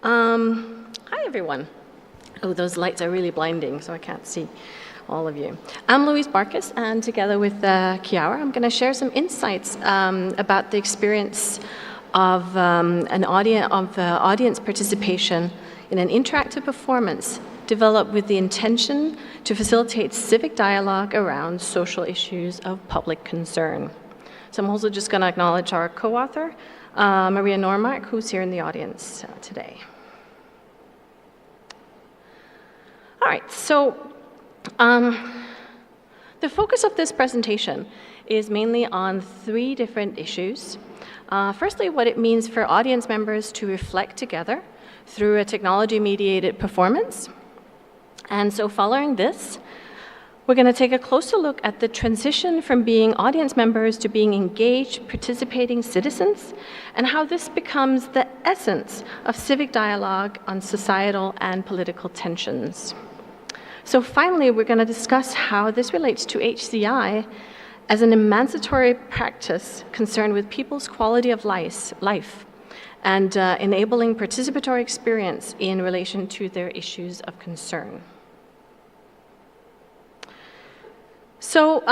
Hi, everyone. Oh, those lights are really blinding, so I can't see all of you. I'm Louise Barkhuus, and together with Chiara, I'm going to share some insights about the experience of audience participation in an interactive performance developed with the intention to facilitate civic dialogue around social issues of public concern. So I'm also just going to acknowledge our co-author, Maria Normark, who's here in the audience today. All right, so the focus of this presentation is mainly on three different issues. Firstly, what it means for audience members to reflect together through a technology-mediated performance. And so following this, we're going to take a closer look at the transition from being audience members to being engaged, participating citizens, and how this becomes the essence of civic dialogue on societal and political tensions. So finally, we're going to discuss how this relates to HCI as an emancipatory practice concerned with people's quality of life and enabling participatory experience in relation to their issues of concern. So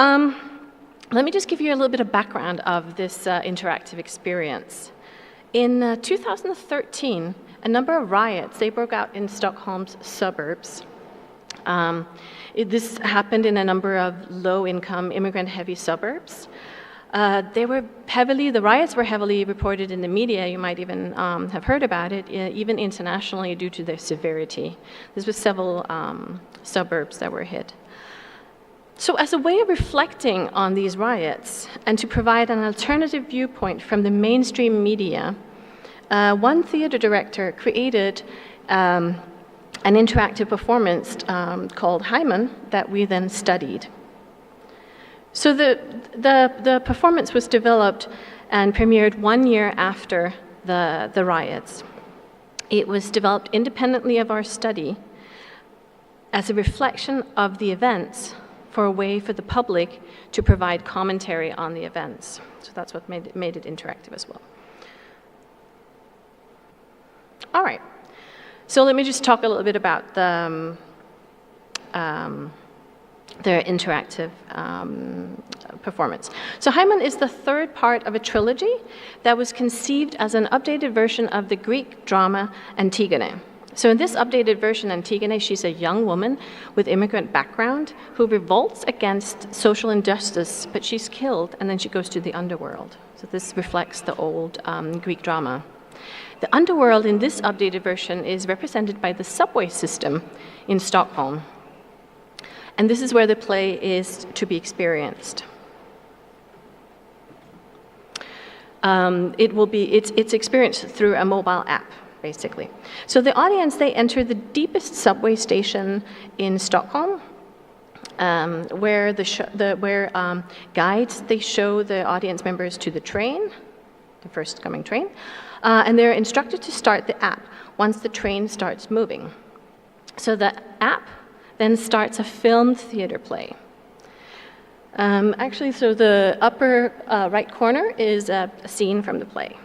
let me just give you a little bit of background of this interactive experience. In 2013, a number of riots, they broke out in Stockholm's suburbs. This happened in a number of low-income, immigrant-heavy suburbs. The riots were heavily reported in the media. You might even have heard about it, even internationally, due to their severity. There were several suburbs that were hit. So as a way of reflecting on these riots and to provide an alternative viewpoint from the mainstream media, one theater director created an interactive performance called Hyman that we then studied. So the performance was developed and premiered 1 year after the riots. It was developed independently of our study as a reflection of the events for a way for the public to provide commentary on the events. So that's what made it interactive as well. All right. So let me just talk a little bit about their interactive performance. So Hyman is the third part of a trilogy that was conceived as an updated version of the Greek drama Antigone. So in this updated version, Antigone, she's a young woman with immigrant background who revolts against social injustice, but she's killed, and then she goes to the underworld. So this reflects the old Greek drama. The underworld in this updated version is represented by the subway system in Stockholm. And this is where the play is to be experienced. It's experienced through a mobile app, basically. So the audience, they enter the deepest subway station in Stockholm, where guides, they show the audience members to the train, the first coming train, and they're instructed to start the app once the train starts moving. So the app then starts a filmed theater play. So the upper right corner is a scene from the play.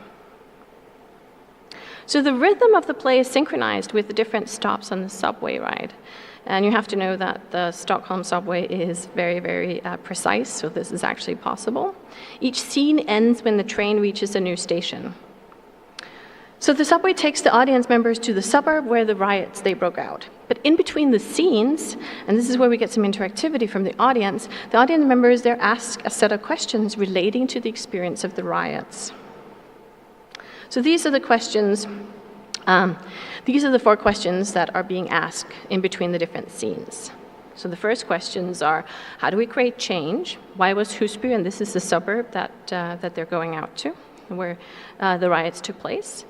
So the rhythm of the play is synchronized with the different stops on the subway ride. And you have to know that the Stockholm subway is very, very precise, so this is actually possible. Each scene ends when the train reaches a new station. So the subway takes the audience members to the suburb where the riots, they broke out. But in between the scenes, and this is where we get some interactivity from the audience members, they're asked a set of questions relating to the experience of the riots. So these are the questions, these are the 4 questions that are being asked in between the different scenes. So the first questions are, how do we create change? Why was Husby, and this is the suburb that they're going out to, where the riots took place?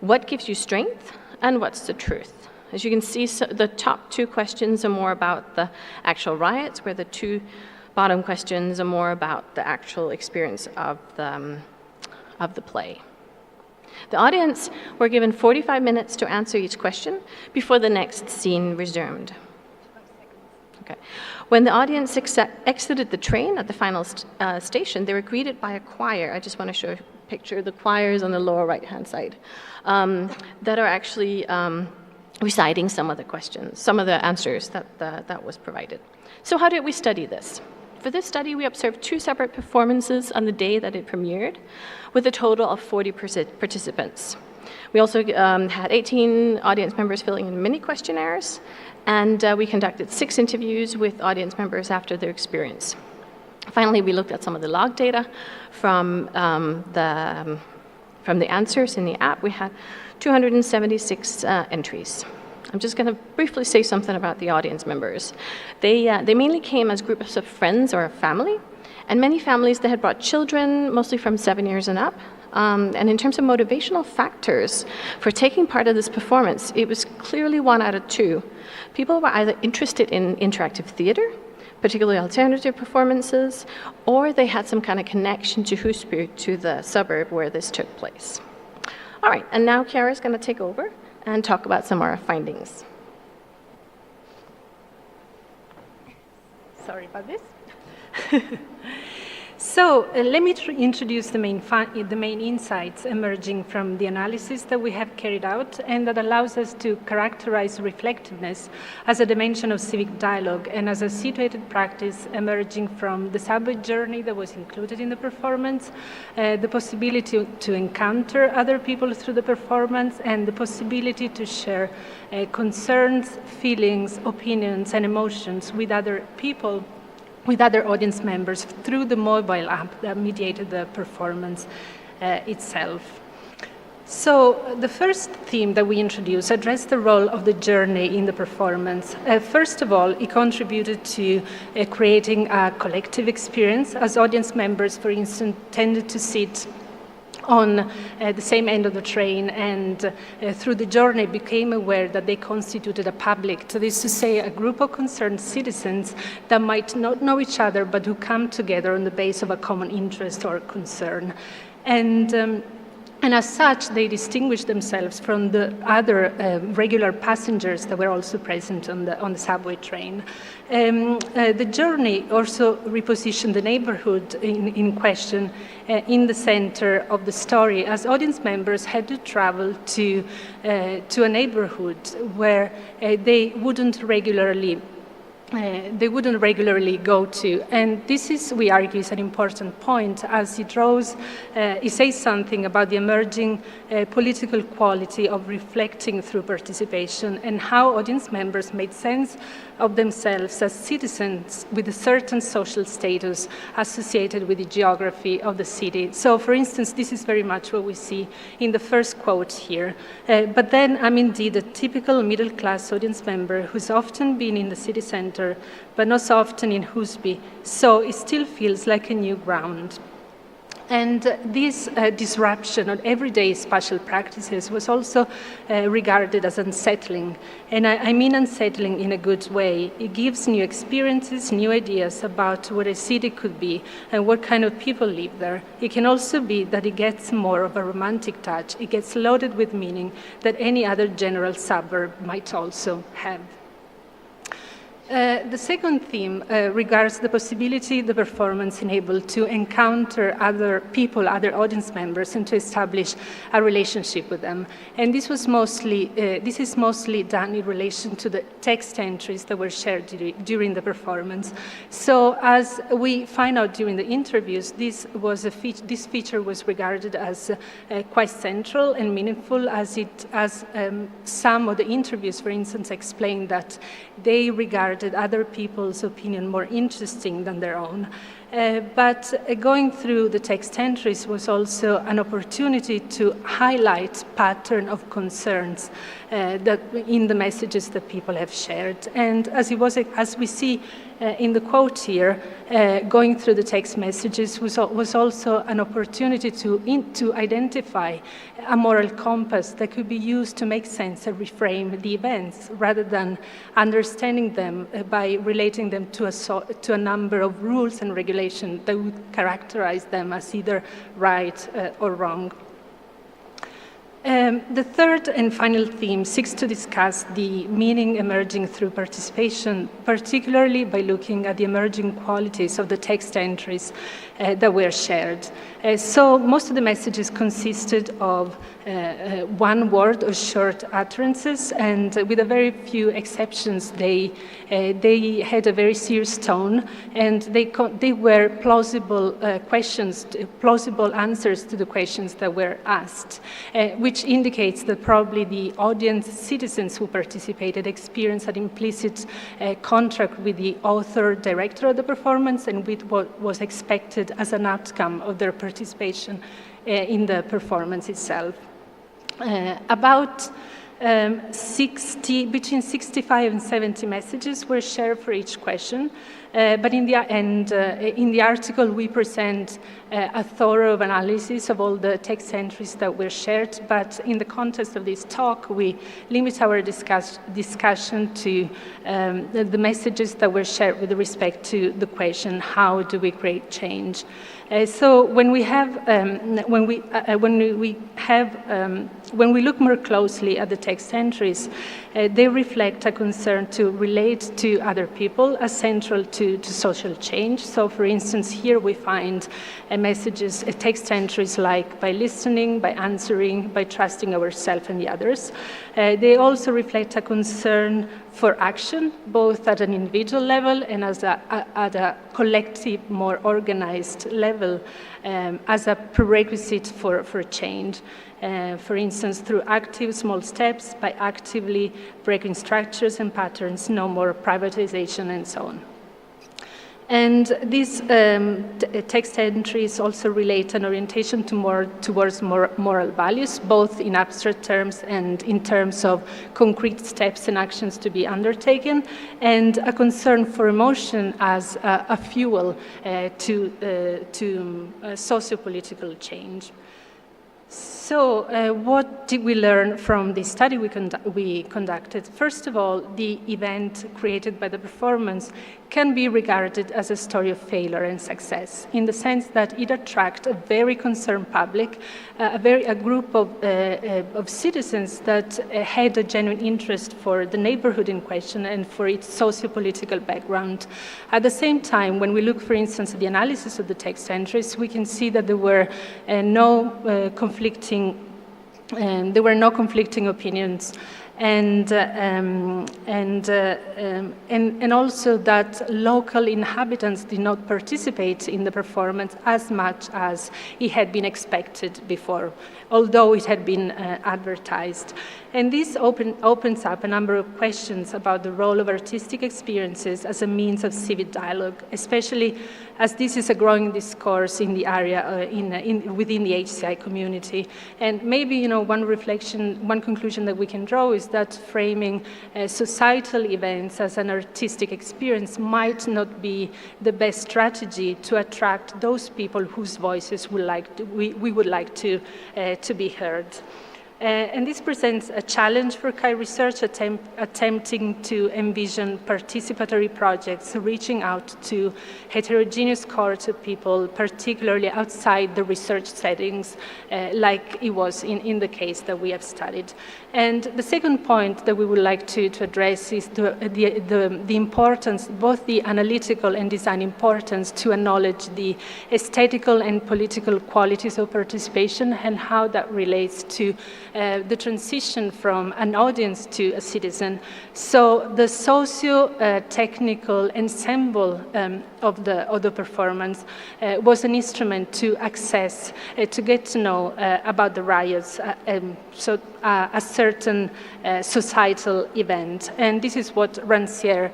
What gives you strength, and what's the truth? As you can see, so the top 2 questions are more about the actual riots, where the 2 bottom questions are more about the actual experience of the play. The audience were given 45 minutes to answer each question before the next scene resumed. Okay. When the audience exited the train at the final station, they were greeted by a choir. I just want to show a picture. The choir is on the lower right-hand side that are actually reciting some of the questions, some of the answers that was provided. So how did we study this? For this study, we observed 2 separate performances on the day that it premiered, with a total of 40 participants. We also had 18 audience members filling in mini questionnaires, and we conducted 6 interviews with audience members after their experience. Finally, we looked at some of the log data from the answers in the app. We had 276 entries. I'm just going to briefly say something about the audience members. They mainly came as groups of friends or a family, and many families that had brought children, mostly from 7 years and up. And in terms of motivational factors for taking part of this performance, it was clearly 1 out of 2. People were either interested in interactive theater, particularly alternative performances, or they had some kind of connection to Husby, to the suburb where this took place. All right, and now Chiara is going to take over and talk about some of our findings. Sorry about this. So let me introduce the main insights emerging from the analysis that we have carried out, and that allows us to characterize reflectiveness as a dimension of civic dialogue and as a situated practice emerging from the subway journey that was included in the performance, the possibility to encounter other people through the performance, and the possibility to share concerns, feelings, opinions, and emotions with other people, with other audience members through the mobile app that mediated the performance itself. So the first theme that we introduced addressed the role of the journey in the performance. First of all, it contributed to creating a collective experience, as audience members, for instance, tended to sit on the same end of the train, and through the journey became aware that they constituted a public, that is to say, a group of concerned citizens that might not know each other, but who come together on the basis of a common interest or concern. And as such, they distinguished themselves from the other regular passengers that were also present on the subway train. The journey also repositioned the neighborhood in question in the center of the story, as audience members had to travel to a neighborhood where they wouldn't regularly go to. And this is, we argue, is an important point, as it says something about the emerging political quality of reflecting through participation, and how audience members made sense of themselves as citizens with a certain social status associated with the geography of the city. So, for instance, this is very much what we see in the first quote here. But then I'm indeed a typical middle-class audience member who's often been in the city center, but not so often in Husby, so it still feels like a new ground. And this disruption of everyday spatial practices was also regarded as unsettling. And I mean unsettling in a good way. It gives new experiences, new ideas about what a city could be and what kind of people live there. It can also be that it gets more of a romantic touch. It gets loaded with meaning that any other general suburb might also have. The second theme regards the possibility the performance enabled to encounter other people, other audience members, and to establish a relationship with them. And this is mostly done in relation to the text entries that were shared during the performance. So, as we find out during the interviews, this feature was regarded as quite central and meaningful, as some of the interviews, for instance, explained that they regarded other people's opinion more interesting than their own. But going through the text entries was also an opportunity to highlight pattern of concerns that in the messages that people have shared. And as we see in the quote here, going through the text messages was also an opportunity to identify a moral compass that could be used to make sense and reframe the events, rather than understanding them by relating them to a number of rules and regulations that would characterize them as either right or wrong. The third and final theme seeks to discuss the meaning emerging through participation, particularly by looking at the emerging qualities of the text entries that were shared. So most of the messages consisted of one word or short utterances, and with a very few exceptions, they had a very serious tone, and they were plausible questions, plausible answers to the questions that were asked, which indicates that probably the audience citizens who participated experienced an implicit contract with the author, director of the performance, and with what was expected as an outcome of their participation in the performance itself. Between 65 and 70 messages were shared for each question, but in the article we present a thorough analysis of all the text entries that were shared, but in the context of this talk we limit our discussion to the messages that were shared with respect to the question, how do we create change? So when we look more closely at the text entries, they reflect a concern to relate to other people as central to social change. So, for instance, here we find messages, text entries like by listening, by answering, by trusting ourselves and the others. They also reflect a concern for action, both at an individual level and at a collective, more organized level, as a prerequisite for change. For instance, through active small steps, by actively breaking structures and patterns, no more privatization, and so on. And these text entries also relate an orientation towards moral values, both in abstract terms and in terms of concrete steps and actions to be undertaken, and a concern for emotion as a fuel to socio-political change. So what did we learn from the study we conducted? First of all, the event created by the performance can be regarded as a story of failure and success, in the sense that it attracts a very concerned public, a group of citizens that had a genuine interest for the neighborhood in question and for its socio-political background. At the same time, when we look, for instance, at the analysis of the text entries, we can see that there were no conflicting opinions, and also that local inhabitants did not participate in the performance as much as it had been expected before, although it had been advertised. And this opens up a number of questions about the role of artistic experiences as a means of civic dialogue, especially as this is a growing discourse in the area within the HCI community. And maybe one conclusion that we can draw is that framing societal events as an artistic experience might not be the best strategy to attract those people whose voices we would like to be heard. And this presents a challenge for CHI research attempting to envision participatory projects reaching out to heterogeneous cohorts of people, particularly outside the research settings, like it was in the case that we have studied. And the second point that we would like to address is the importance, both the analytical and design importance, to acknowledge the aesthetical and political qualities of participation and how that relates to the transition from an audience to a citizen. So the socio-technical ensemble of the performance was an instrument to access, to get to know about the riots, so a certain societal event. And this is what Rancière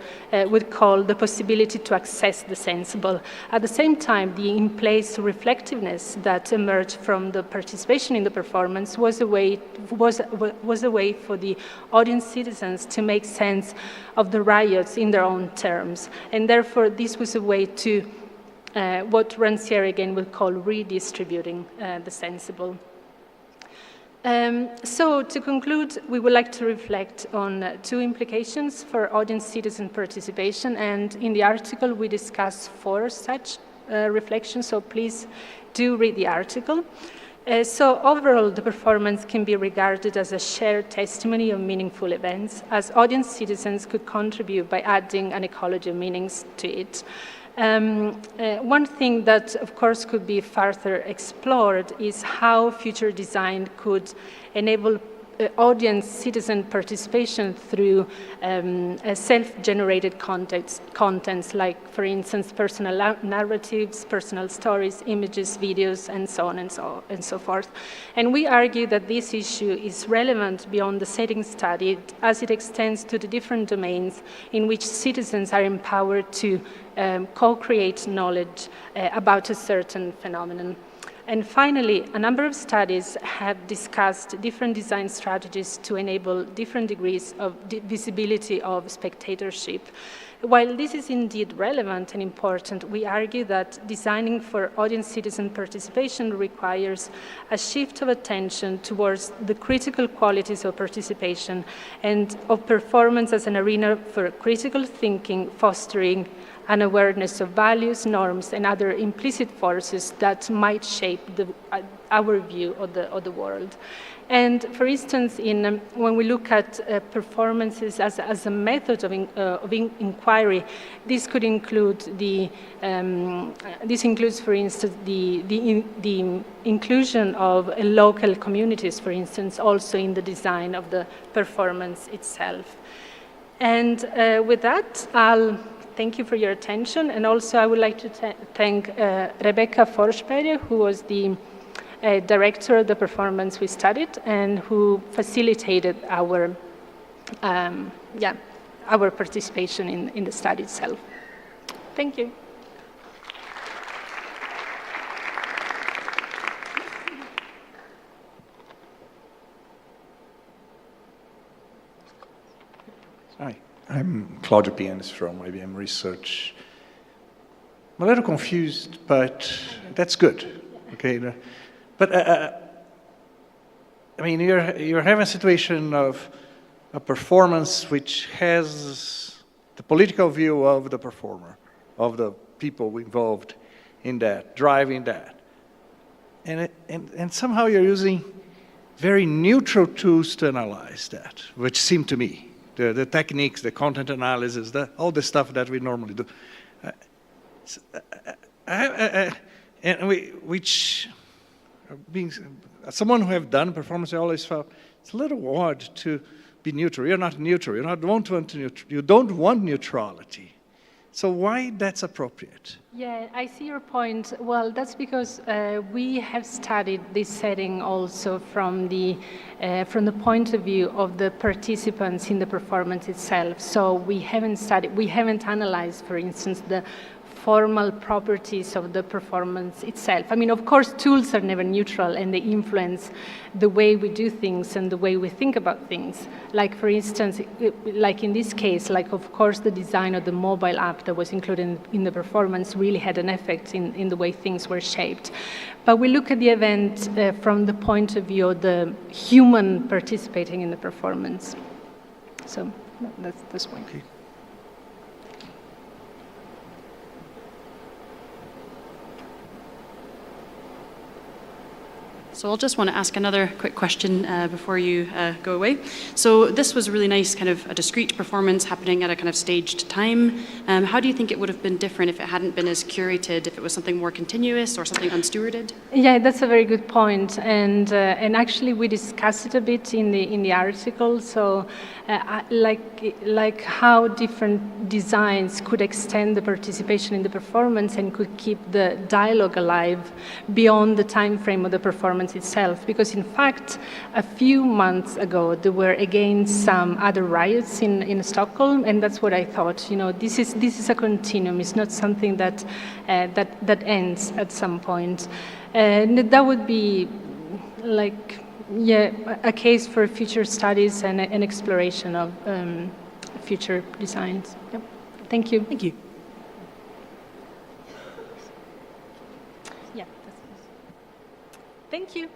would call the possibility to access the sensible. At the same time, the in-place reflectiveness that emerged from the participation in the performance was a way for the audience citizens to make sense of the riots in their own terms. And therefore, this was a way to what Rancière again would call redistributing the sensible. So to conclude, we would like to reflect on two implications for audience citizen participation, and in the article we discuss 4 such reflections, so please do read the article. So overall, the performance can be regarded as a shared testimony of meaningful events, as audience citizens could contribute by adding an ecology of meanings to it. One thing that, of course, could be further explored is how future design could enable audience citizen participation through self-generated contents like, for instance, personal narratives, personal stories, images, videos, and so on and so forth. And we argue that this issue is relevant beyond the setting studied as it extends to the different domains in which citizens are empowered to co-create knowledge about a certain phenomenon. And finally, a number of studies have discussed different design strategies to enable different degrees of visibility of spectatorship. While this is indeed relevant and important, we argue that designing for audience citizen participation requires a shift of attention towards the critical qualities of participation and of performance as an arena for critical thinking, fostering an awareness of values, norms, and other implicit forces that might shape our view of the world. And for instance, when we look at performances as a method of inquiry, this could include this includes, for instance, the inclusion of local communities, for instance, also in the design of the performance itself. And with that, I'll thank you for your attention, and also I would like to thank Rebecca Forsberger, who was the director of the performance we studied and who facilitated our participation in the study itself. Thank you. Hi, I'm Claudio Pianis from IBM Research. I'm a little confused, but that's good. Okay, but I mean, you're having a situation of a performance which has the political view of the performer, of the people involved in that, driving that, and somehow you're using very neutral tools to analyze that, which seem to me. The techniques, the content analysis, all the stuff that we normally do. Being someone who have done performance, I always felt it's a little odd to be neutral. You're not neutral. You don't want neutrality. So why that's appropriate? Yeah, I see your point. Well, that's because we have studied this setting also from the point of view of the participants in the performance itself. So we haven't analyzed, for instance, the formal properties of the performance itself. I mean, of course, tools are never neutral, and they influence the way we do things and the way we think about things. Like, for instance, like in this case, like, of course, the design of the mobile app that was included in the performance really had an effect in the way things were shaped. But we look at the event from the point of view of the human participating in the performance. So that's one. Okay. So I'll just want to ask another quick question before you go away. So this was a really nice kind of a discrete performance happening at a kind of staged time. How do you think it would have been different if it hadn't been as curated, if it was something more continuous or something unstewarded? Yeah, that's a very good point, and actually we discussed it a bit in the article. So like how different designs could extend the participation in the performance and could keep the dialogue alive beyond the time frame of the performance itself, because in fact a few months ago there were again some other riots in Stockholm, and that's what I thought, you know, this is a continuum. It's not something that ends at some point, and that would be like, yeah, a case for future studies and an exploration of future designs. Yep. Thank you. Thank you. Yeah. Thank you.